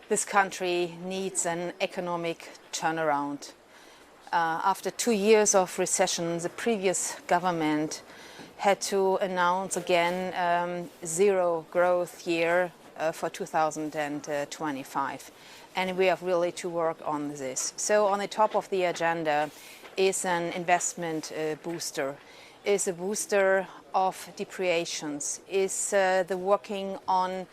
this country needs an economic turnaround. After 2 years of recession, the previous government had to announce again zero growth year for 2025. And we have really to work on this. So on the top of the agenda is an investment booster, is a booster of depreciations, is the working on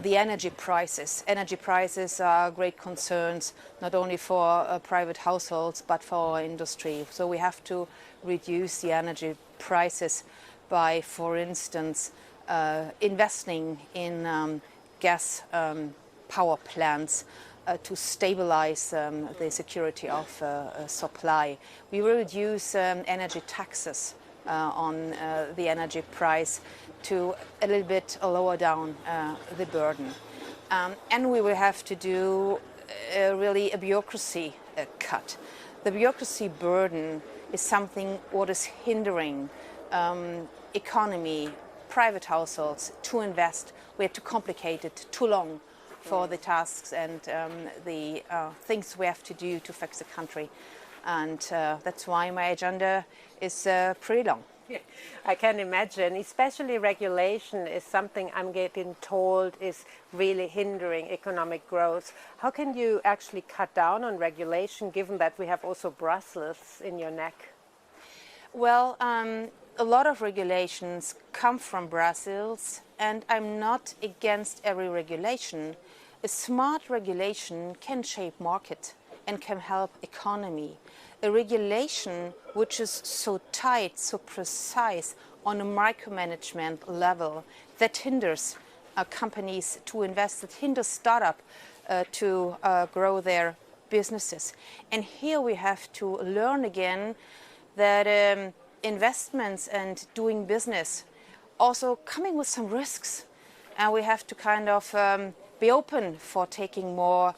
the energy prices. Energy prices are great concerns, not only for private households, but for our industry. So we have to reduce the energy prices by, for instance, investing in gas power plants to stabilize the security of supply. We will reduce energy taxes on the energy price to a little bit lower down the burden. And we will have to do really a bureaucracy cut. The bureaucracy burden is something what is hindering economy, private households to invest. We are too complicated, too long for the tasks and the things we have to do to fix the country. And that's why my agenda is pretty long. Yeah, I can imagine, especially regulation is something I'm getting told is really hindering economic growth. How can you actually cut down on regulation, given that we have also Brussels in your neck? Well, a lot of regulations come from Brussels, and I'm not against every regulation. A smart regulation can shape market and can help economy. A regulation which is so tight, so precise on a micromanagement level that hinders companies to invest, that hinders startup to grow their businesses. And here we have to learn again that investments and doing business also coming with some risks. And we have to kind of be open for taking more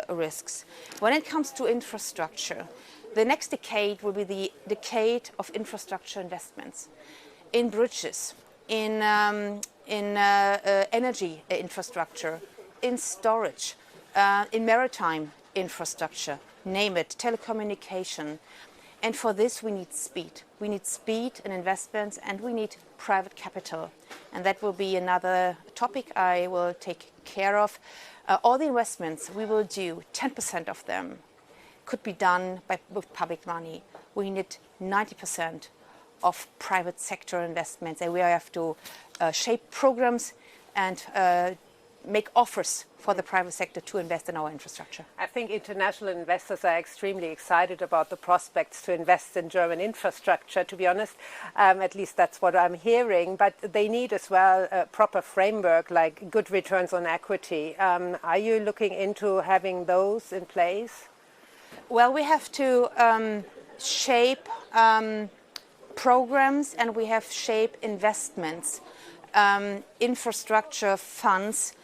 risks. When it comes to infrastructure, the next decade will be the decade of infrastructure investments in bridges, in energy infrastructure, in storage, in maritime infrastructure, name it, telecommunication. And for this we need speed. We need speed and investments, and we need private capital. And that will be another topic I will take care of. All the investments we will do, 10% of them could be done with public money. We need 90% of private sector investments, and we have to shape programs and make offers for the private sector to invest in our infrastructure. I think international investors are extremely excited about the prospects to invest in German infrastructure, to be honest. At least that's what I'm hearing. But they need as well a proper framework, like good returns on equity. Are you looking into having those in place? Well, we have to shape programs, and we have shape investments, infrastructure funds,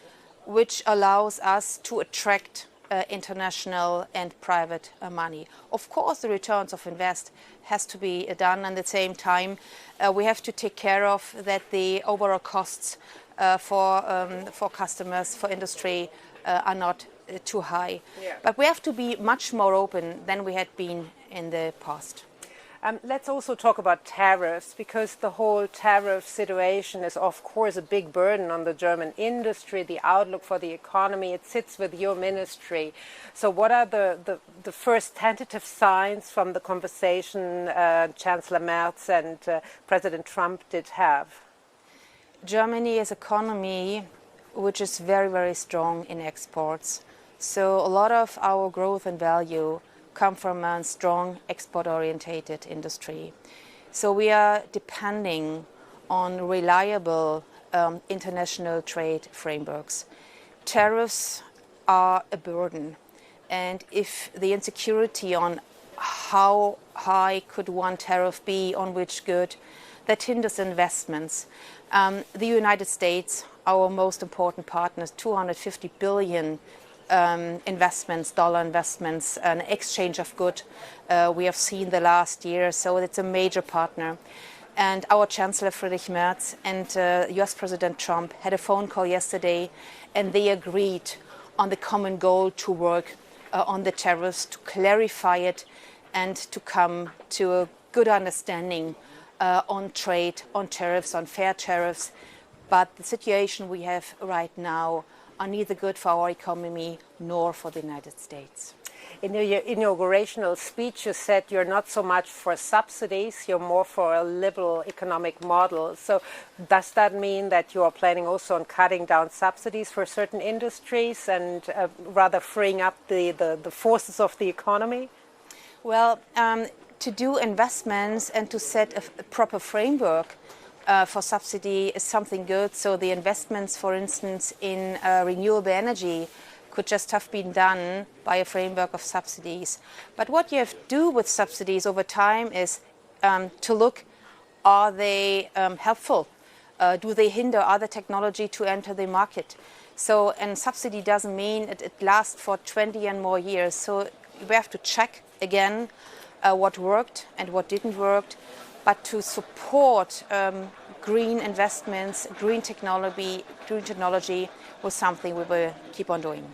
which allows us to attract international and private money. Of course, the returns of invest has to be done, and at the same time, we have to take care of that the overall costs for customers, for industry, are not too high. Yeah. But we have to be much more open than we had been in the past. Let's also talk about tariffs, because the whole tariff situation is, of course, a big burden on the German industry, the outlook for the economy. It sits with your ministry. So what are the first tentative signs from the conversation Chancellor Merz and President Trump did have? Germany is an economy which is very, very strong in exports. So a lot of our growth and value come from a strong export-orientated industry. So we are depending on reliable international trade frameworks. Tariffs are a burden, and if the insecurity on how high could one tariff be on which good, that hinders investments. The United States, our most important partner, is $250 billion investments, dollar investments, an exchange of good we have seen the last year. So it's a major partner. And our Chancellor Friedrich Merz and US President Trump had a phone call yesterday, and they agreed on the common goal to work on the tariffs, to clarify it, and to come to a good understanding on trade, on tariffs, on fair tariffs. But the situation we have right now are neither good for our economy nor for the United States. In your inaugurational speech, you said you're not so much for subsidies, you're more for a liberal economic model. So does that mean that you are planning also on cutting down subsidies for certain industries and rather freeing up the forces of the economy? Well, to do investments and to set a proper framework for subsidy is something good. So the investments, for instance, in renewable energy could just have been done by a framework of subsidies. But what you have to do with subsidies over time is to look, are they helpful? Do they hinder other technology to enter the market? So, and subsidy doesn't mean it lasts for 20 and more years. So we have to check again what worked and what didn't work. But to support green investments, green technology was something we will keep on doing.